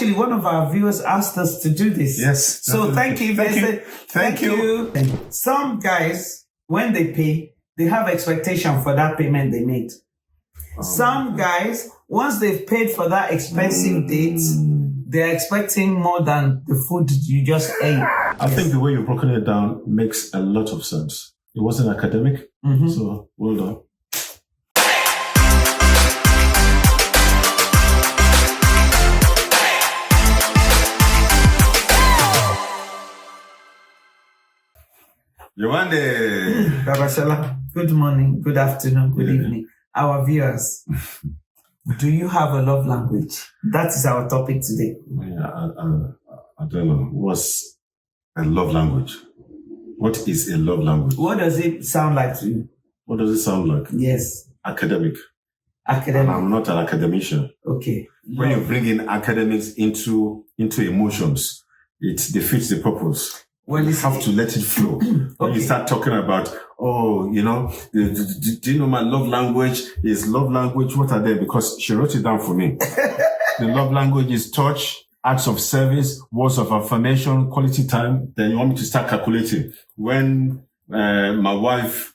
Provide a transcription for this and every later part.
Actually, one of our viewers asked us to do this. Yes. So thank you. Thank you. Some guys, when they pay, they have expectation for that payment they made. Some guys, once they've paid for that expensive date, they're expecting more than the food you just ate. I think the way you've broken it down makes a lot of sense. It wasn't academic, so well done. Yawande. Baba Shala, good morning, good afternoon, good evening. Our viewers, do you have a love language? That is our topic today. Yeah, I don't know. What's a love language? What is a love language? What does it sound like to you? What does it sound like? Yes. Academic. Academic. I'm not an academician. Okay. When you bring in academics into emotions, it defeats the purpose. Well, you have to let it flow. When you start talking about, do you know my love language is love language? What are they? Because she wrote it down for me. The love language is touch, acts of service, words of affirmation, quality time. Then you want me to start calculating. When my wife,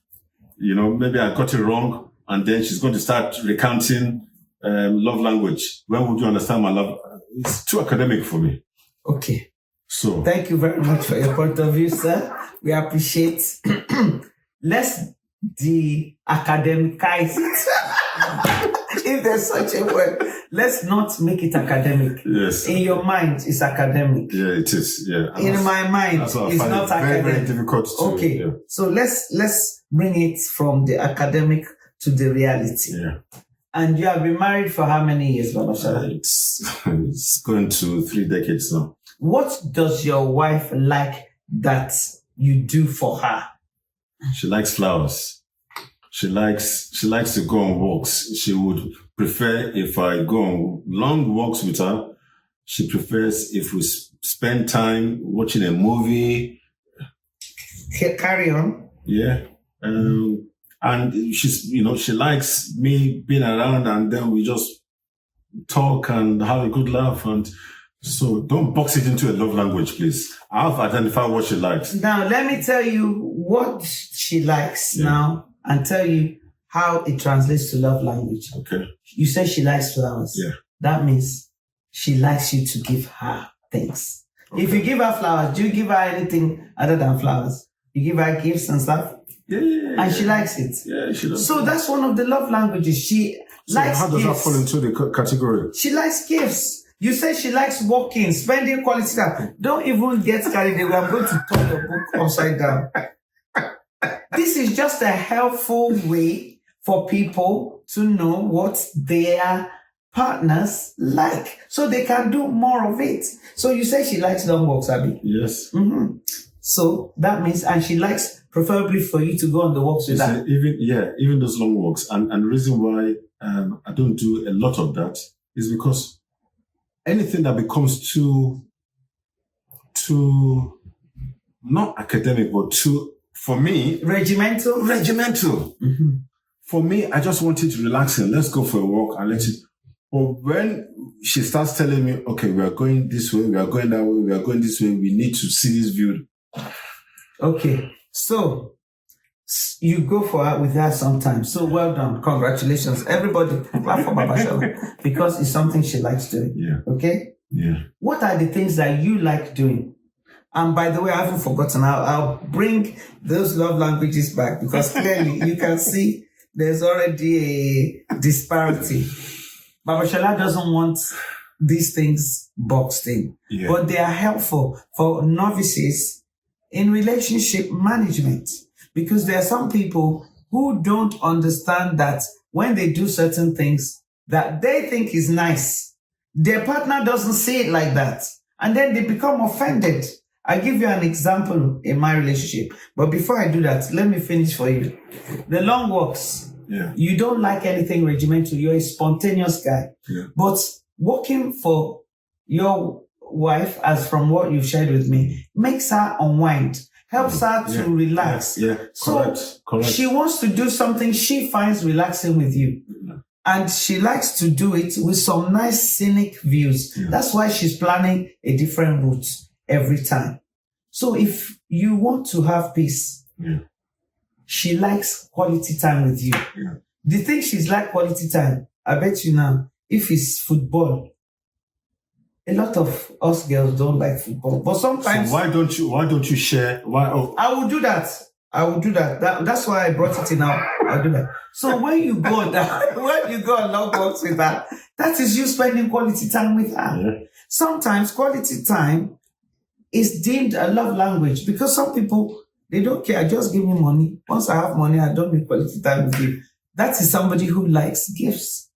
maybe I got it wrong, and then she's going to start recounting love language. When would you understand my love? It's too academic for me. Okay. So thank you very much for your point of view, sir. We appreciate. Let's de-academicize it. If there's such a word, let's not make it academic. Yes. In your mind, it's academic. Yeah, it is. Yeah. In my mind, it's not academic. Very, very difficult to. Okay. Yeah. So let's bring it from the academic to the reality. Yeah. And you have been married for how many years, Baba Shala? It's going to 3 decades now. What does your wife like that you do for her? She likes flowers. She likes to go on walks. She would prefer if I go on long walks with her. She prefers if we spend time watching a movie. Carry on. Yeah. And she likes me being around, and then we just talk and have a good laugh. And so don't box it into a love language, please. I've identified what she likes. Now, let me tell you what she likes now and tell you how it translates to love language. Okay. You say she likes flowers. Yeah. That means she likes you to give her things. Okay. If you give her flowers, do you give her anything other than flowers? You give her gifts and stuff? Yeah. And she likes it. Yeah, she does. So that's one of the love languages. She likes how does gifts. That fall into the category? She likes gifts. You say she likes walking, spending quality time. Don't even get carried away. I'm going to turn your book upside down. This is just a helpful way for people to know what their partners like, so they can do more of it. So you say she likes long walks, Abby? Yes. Mm-hmm. So that means, and she likes preferably for you to go on the walks with her. Even those long walks. And the reason why I don't do a lot of that is because anything that becomes too not academic, but too, for me, regimental. Mm-hmm. For me, I just want it relaxing. Let's go for a walk and let it. But when she starts telling me, okay, we are going this way, we are going that way, we are going this way, we need to see this view. Okay, so you go with her sometimes. So well done. Congratulations. Everybody clap for Baba Shala because it's something she likes doing. Yeah. Okay? Yeah. What are the things that you like doing? And by the way, I haven't forgotten. I'll bring those love languages back because clearly you can see there's already a disparity. Baba Shala doesn't want these things boxed in. Yeah. But they are helpful for novices in relationship management. Because there are some people who don't understand that when they do certain things that they think is nice, their partner doesn't see it like that. And then they become offended. I'll give you an example in my relationship. But before I do that, let me finish for you. The long walks. Yeah. You don't like anything regimental. You're a spontaneous guy. Yeah. But working for your wife, as from what you've shared with me, makes her unwind. Helps her to relax. Yeah. So Correct. She wants to do something she finds relaxing with you. And she likes to do it with some nice scenic views. Yeah. That's why she's planning a different route every time. So if you want to have peace, she likes quality time with you. Yeah. The thing she's like quality time, I bet you now, if it's football, a lot of us girls don't like football. But sometimes... So why don't you share? I will do that. That's why I brought it in now. I'll do that. So when you go on long walks with her, that is you spending quality time with her. Yeah. Sometimes quality time is deemed a love language because some people, they don't care. Just give me money. Once I have money, I don't need quality time with you. That is somebody who likes gifts,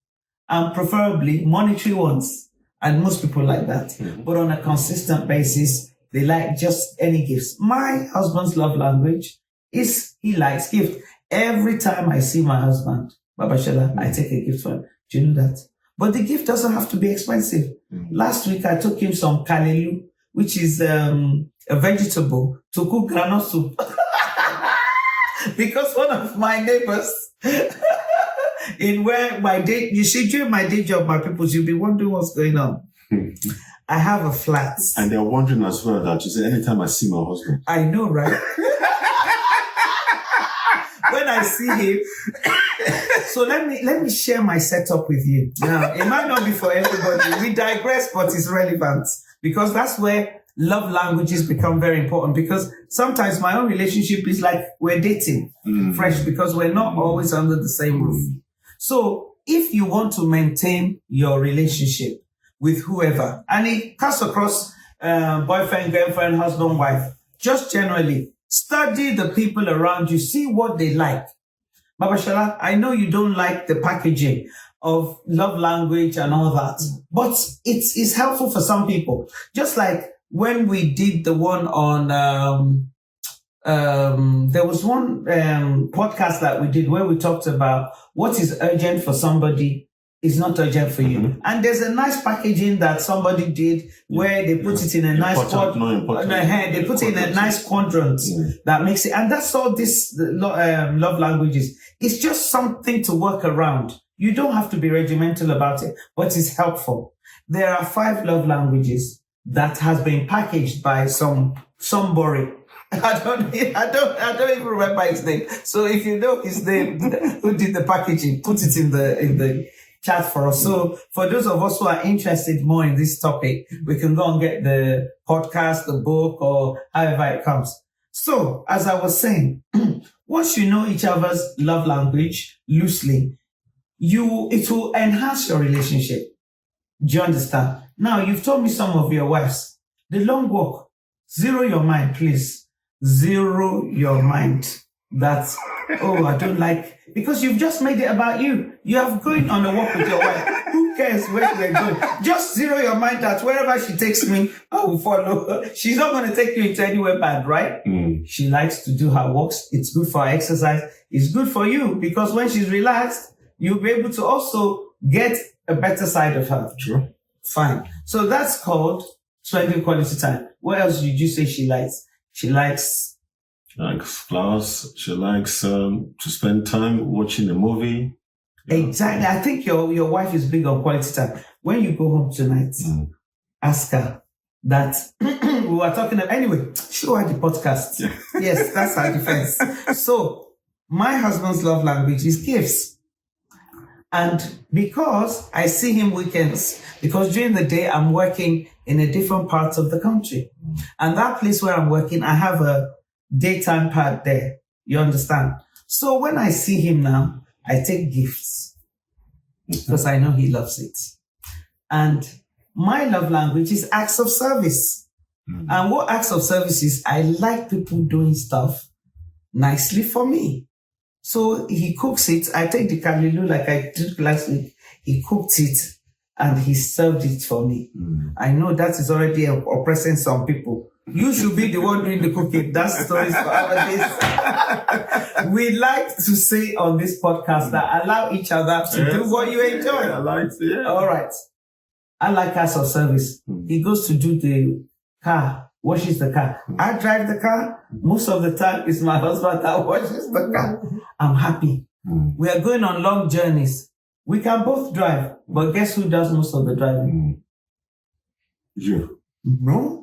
and preferably monetary ones. And most people like that. Mm-hmm. But on a consistent basis, they like just any gifts. My husband's love language is he likes gift. Every time I see my husband, Baba Shela, I take a gift for him. Do you know that? But the gift doesn't have to be expensive. Mm-hmm. Last week, I took him some kalelu, which is a vegetable, to cook groundnut soup. Because one of my neighbors, during my day job, my people, you'll be wondering what's going on. I have a flat. And they're wondering as well that you say, anytime I see my husband. I know, right? When I see him, so let me share my setup with you. Now, it might not be for everybody. We digress, but it's relevant because that's where love languages become very important, because sometimes my own relationship is like we're dating fresh because we're not always under the same roof. So if you want to maintain your relationship with whoever, and it cuts across boyfriend, girlfriend, husband, wife, just generally study the people around you, see what they like. Baba Shela, I know you don't like the packaging of love language and all that, but it's helpful for some people. Just like when we did the one on, there was one podcast that we did where we talked about what is urgent for somebody is not urgent for you. Mm-hmm. And there's a nice packaging that somebody did where they put it in a nice quadrant. They put it in a nice quadrant that makes it. And that's all this love languages. It's just something to work around. You don't have to be regimental about it, but it's helpful. There are 5 love languages that has been packaged by somebody. I don't even remember his name. So if you know his name, who did the packaging, put it in the chat for us. So for those of us who are interested more in this topic, we can go and get the podcast, the book, or however it comes. So as I was saying, once you know each other's love language loosely, it will enhance your relationship. Do you understand? Now, you've told me some of your wives. The long walk, zero your mind, please. Zero your mind. That's, I don't like, because you've just made it about you. You have going on a walk with your wife. Who cares where we're going? Just zero your mind that wherever she takes me, I will follow. She's not going to take you into anywhere bad, right? She likes to do her walks. It's good for her exercise. It's good for you because when she's relaxed, you'll be able to also get a better side of her. Sure. Fine. So that's called spending quality time. What else did you say she likes? She likes flowers. She likes to spend time watching a movie. Exactly. I think your wife is big on quality time. When you go home tonight, ask her that we were talking about. Anyway, show her the podcast. Yeah. Yes, that's our defense. So my husband's love language is gifts. And because I see him weekends, because during the day I'm working in a different part of the country. And that place where I'm working, I have a daytime pad there. You understand? So when I see him now, I take gifts because I know he loves it. And my love language is acts of service. And what acts of service is, I like people doing stuff nicely for me. So he cooks it. I take the kalulu like I did last week. He cooked it and he served it for me. I know that is already oppressing some people. You should be the one doing the cooking. That's stories for other days. We like to say on this podcast that allow each other to do what you enjoy. I like to, yeah. All right. I like acts of service. He goes to do the car, washes the car. I drive the car. Most of the time, it's my husband that washes the car. I'm happy. We are going on long journeys. We can both drive, but guess who does most of the driving? You. No.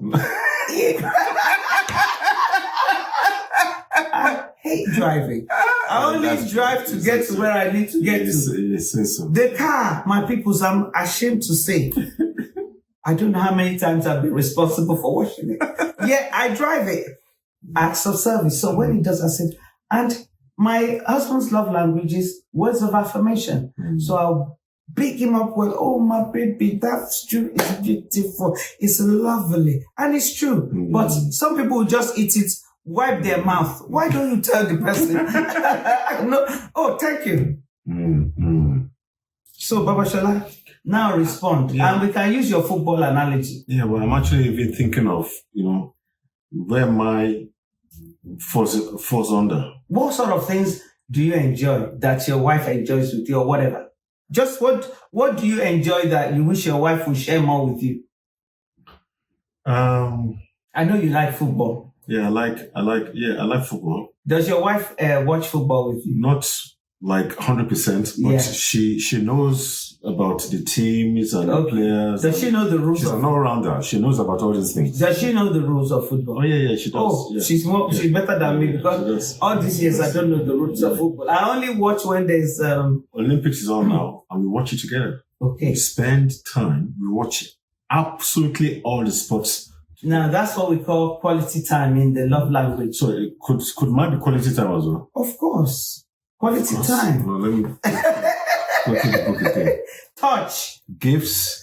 I hate driving. I only drive to get to where I need to get to. Yes, so. The car, my peoples, I'm ashamed to say. I don't know how many times I've been responsible for washing it. Yeah, I drive it. Acts of service. So when he does, I said, and my husband's love language is words of affirmation. So I'll pick him up with, oh, my baby, that's true. It's beautiful. It's lovely. And it's true. But some people just eat it, wipe their mouth. Why don't you tell the person? No. Oh, thank you. So, Baba Shola, now respond. And we can use your football analogy. Yeah, well, I'm actually even thinking of, where my falls under. What sort of things do you enjoy that your wife enjoys with you or whatever? Just what do you enjoy that you wish your wife would share more with you? I know you like football. Yeah, I like football. Does your wife watch football with you? Not like 100%, but she knows about the teams and the players. Does she know the rules? She's an all-rounder. She knows about all these things. Does she know the rules of football? Oh yeah, she does. Oh, yeah. she's better than me because all these years I don't know the rules of football. I only watch when there's Olympics is on now, and we watch it together. Okay. We spend time. We watch absolutely all the sports. Now that's what we call quality time in the love language. So it could might be quality time as well. Of course. Quality time. Well, let me go to the book again. Touch. Gifts.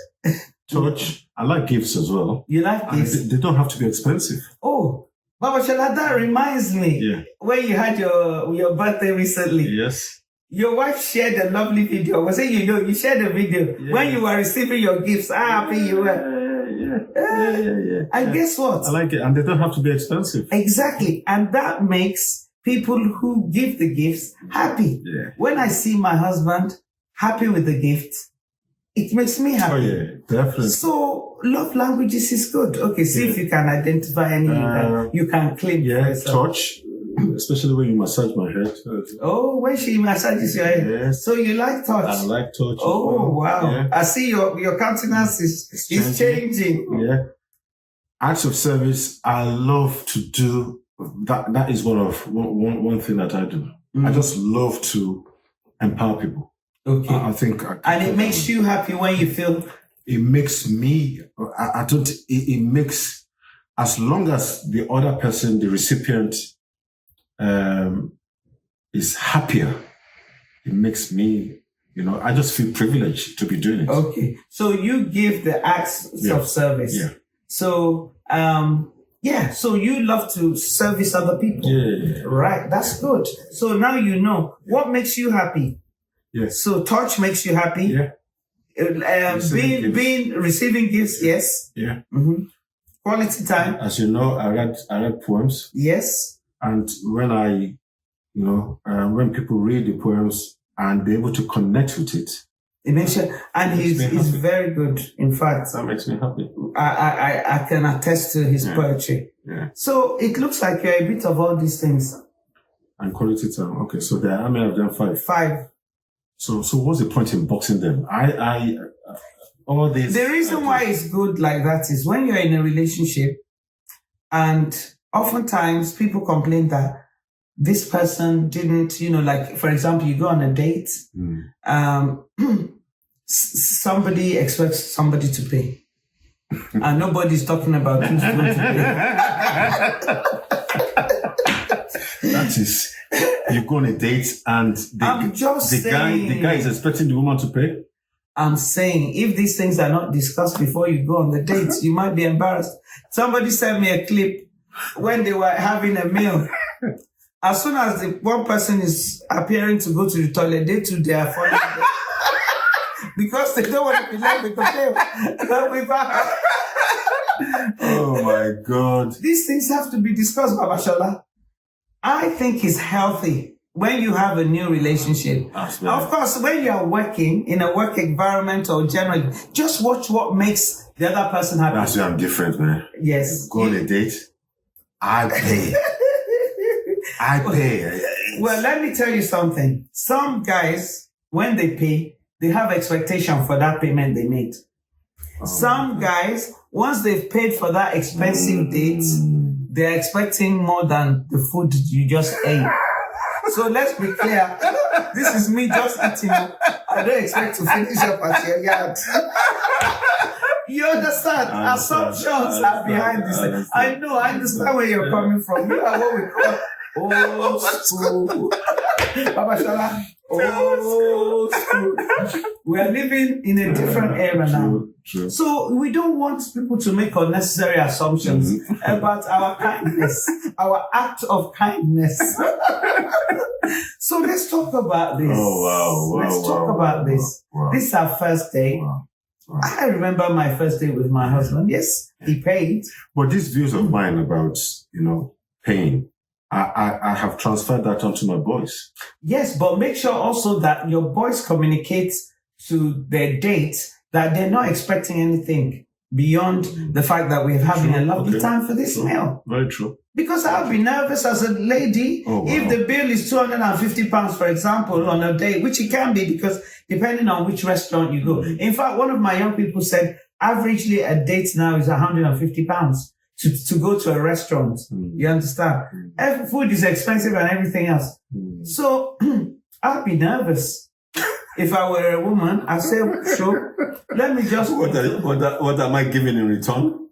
Touch. I like gifts as well. You like gifts? They don't have to be expensive. Oh, Baba Shola, that reminds me. When you had your birthday recently. Yes. Your wife shared a lovely video. Was it you shared a video when you were receiving your gifts? How happy you were. Yeah. And guess what? I like it. And they don't have to be expensive. Exactly. And that makes people who give the gifts happy. Yeah. When I see my husband happy with the gift, it makes me happy. Oh yeah, definitely. So love languages is good. Okay, see if you can identify any you can claim. Yeah, touch, especially when you massage my head. Oh, when she massages your head. Yes. So you like touch? I like touch. Oh wow! Yeah. I see your countenance is changing. Yeah. Acts of service, I love to do. That is one thing that I do. I just love to empower people. Okay. I think. And it makes you happy when you feel. It makes me. I don't. It makes, as long as the other person, the recipient, is happier. It makes me. I just feel privileged to be doing it. Okay. So you give the acts of service. Yeah. So so you love to service other people. Yeah. Right. That's good. So now you know what makes you happy. Yes. So touch makes you happy. Yeah. Receiving gifts, yes. Yeah. Mm-hmm. Quality time. As you know, I read poems. Yes. And when when people read the poems and they're able to connect with it, it makes you, and he's very good. In fact, that makes me happy. I can attest to his poetry. Yeah. So it looks like you're a bit of all these things. And quality time. Okay, so there are many of them. 5. 5. So what's the point in boxing them? All this. The reason why it's good like that is when you're in a relationship, and oftentimes people complain that this person didn't, like for example, you go on a date, somebody expects somebody to pay, and nobody's talking about who's going to pay. That is, you go on a date and the guy is expecting the woman to pay. I'm saying, if these things are not discussed before you go on the date, you might be embarrassed. Somebody sent me a clip when they were having a meal. As soon as the one person is appearing to go to the toilet, they are falling because they don't want to be left with the bill. Oh my God. These things have to be discussed, Baba Shola. I think it's healthy when you have a new relationship. Of course, when you are working in a work environment or generally, just watch what makes the other person happy. That's why I'm different, man. Yes. Go on a date, I pay. I pay. Well, let me tell you something. Some guys, when they pay, they have expectation for that payment they made. Some guys, once they've paid for that expensive date, they're expecting more than the food you just ate. So let's be clear. This is me just eating. I don't expect to finish up at your yard. You understand? Assumptions are behind this. I know, I understand where you're coming from. You are what we call old school. Baba Shala, old school. We are living in a different era now. True. So we don't want people to make unnecessary assumptions about our kindness, our act of kindness. So let's talk about this. Let's talk about this. This is our first day. I remember my first day with my husband. Yes, he paid. But these views of mine about, paying, I have transferred that onto my boys. Yes, but make sure also that your boys communicate to their dates that they're not expecting anything beyond the fact that we're having a lovely time for this meal. Very true. Because I'll be nervous as a lady if the bill is £250, for example, on a day, which it can be because depending on which restaurant you go. In fact, one of my young people said, averagely a date now is £150 to go to a restaurant. You understand? Every food is expensive and everything else. So I'll be nervous. If I were a woman, I'd say, sure, let me just... What am I giving in return?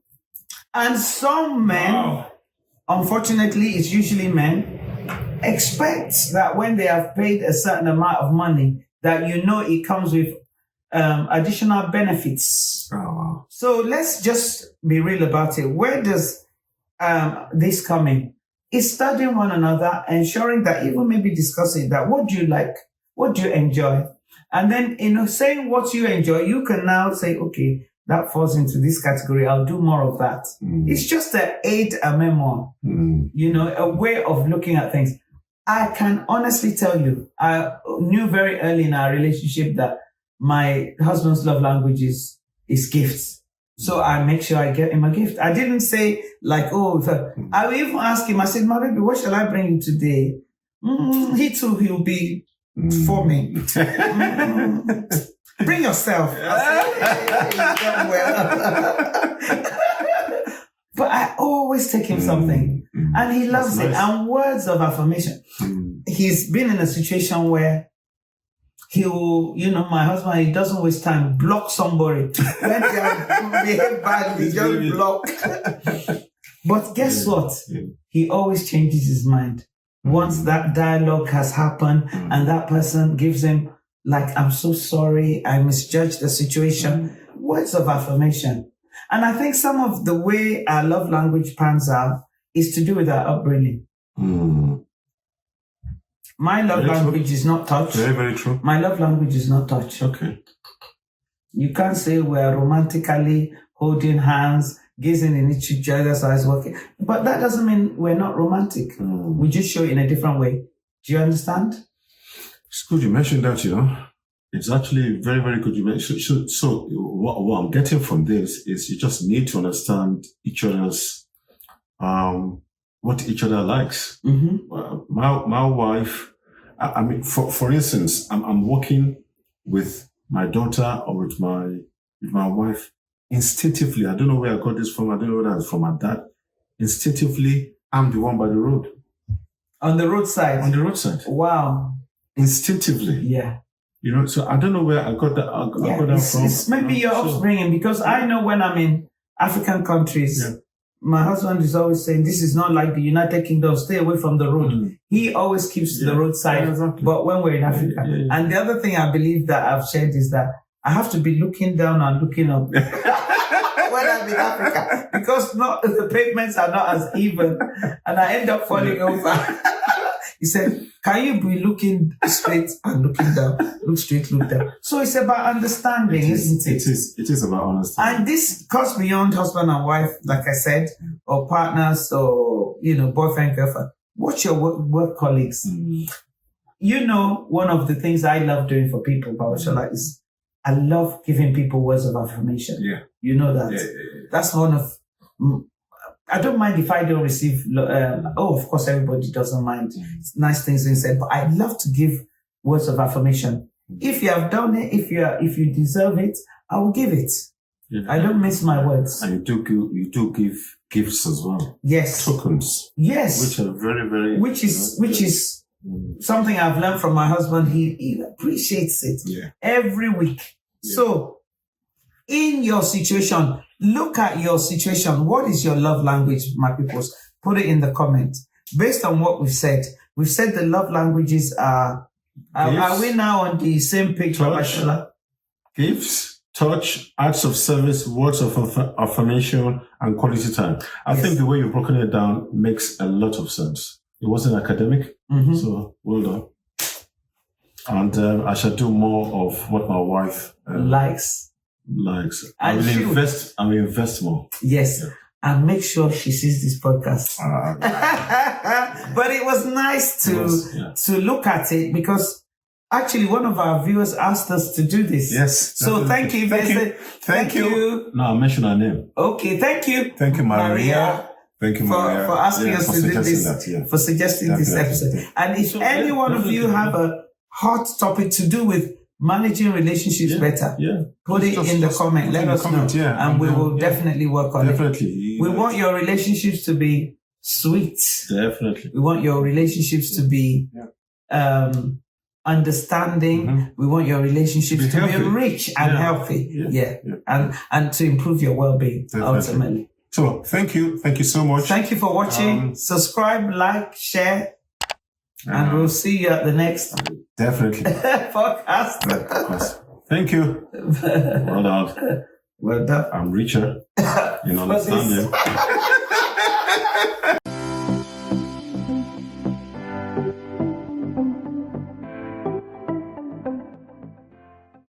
And some men, unfortunately, it's usually men, expect that when they have paid a certain amount of money, that it comes with additional benefits. So let's just be real about it. Where does this come in? It's studying one another, ensuring that even maybe discussing that, what do you like? What do you enjoy? And then, saying what you enjoy, you can now say, okay, that falls into this category. I'll do more of that. It's just to aid a memoir, a way of looking at things. I can honestly tell you, I knew very early in our relationship that my husband's love language is gifts. So I make sure I get him a gift. I didn't say I will even ask him, I said, my baby, what shall I bring you today? He too, he'll be for me. Bring yourself. Hey, well. But I always take him something. And he loves it. And words of affirmation. He's been in a situation where he will, my husband, he doesn't waste time, block somebody. When they are behave badly, just block. But guess what? He always changes his mind. Once that dialogue has happened and that person gives him, I'm so sorry, I misjudged the situation. Words of affirmation. And I think some of the way our love language pans out is to do with our upbringing. My love language is not touch. Very, very true. My love language is not touch. Okay. You can't say we're romantically holding hands, gazing in each other's eyes, working. But that doesn't mean we're not romantic. We just show it in a different way. Do you understand? It's good you mentioned that, It's actually very, very good you mentioned. So what I'm getting from this is you just need to understand each other's, what each other likes. My wife, I mean, for instance, I'm working with my daughter or with my wife. Instinctively, I don't know where I got this from. I don't know whether it's from my dad. Instinctively, I'm the one by the road. On the roadside? On the roadside. Wow. Instinctively. Yeah. So I don't know where I got that, I got that from. It's maybe your upbringing, because I know when I'm in African countries, my husband is always saying, this is not like the United Kingdom, stay away from the road. He always keeps the roadside, but when we're in Africa. And the other thing I believe that I've shared is that I have to be looking down and looking up when I'm in Africa, because the pavements are not as even, and I end up falling over. He said, can you be looking straight and looking down? Look straight, look down. So it's about understanding, isn't it? It is about understanding. And this goes beyond husband and wife, like I said, or partners, or, boyfriend, girlfriend. Watch your work colleagues. One of the things I love doing for people, Bawashala, is I love giving people words of affirmation. Yeah. You know that. Yeah. That's one of... I don't mind if I don't receive... of course, everybody doesn't mind nice things being said, but I love to give words of affirmation. If you have done it, if you deserve it, I will give it. Yeah. I don't miss my words. And you do give gifts as well. Yes. Tokens. Yes. Which are very, very... Which is something I've learned from my husband. He appreciates it every week. Yeah. So, in your situation, look at your situation. What is your love language, my peoples? Put it in the comment. Based on what we've said the love languages are we now on the same page? Gifts, touch, acts of service, words of affirmation, and quality time. I think the way you've broken it down makes a lot of sense. It wasn't academic, so well done. And I shall do more of what my wife likes. I will invest more. Yes. Yeah. And make sure she sees this podcast. But it was nice to look at it because actually one of our viewers asked us to do this. Yes. So definitely. Thank you. No, I'll mention her name. Okay, thank you. Thank you, Maria. Thank you, Maria. For asking us to do this, for suggesting this episode. And if any one of you have a hot topic to do with managing relationships better, put it in the comment. Let us know. And we will definitely work on it. We want your relationships to be sweet. Definitely. We want your relationships to be understanding. We want your relationships to be rich and healthy. And to improve your well-being ultimately. So thank you so much. Thank you for watching. Subscribe, like, share, and we'll see you at the next podcast. Thank you. Well done. Well done. I'm richer in understanding.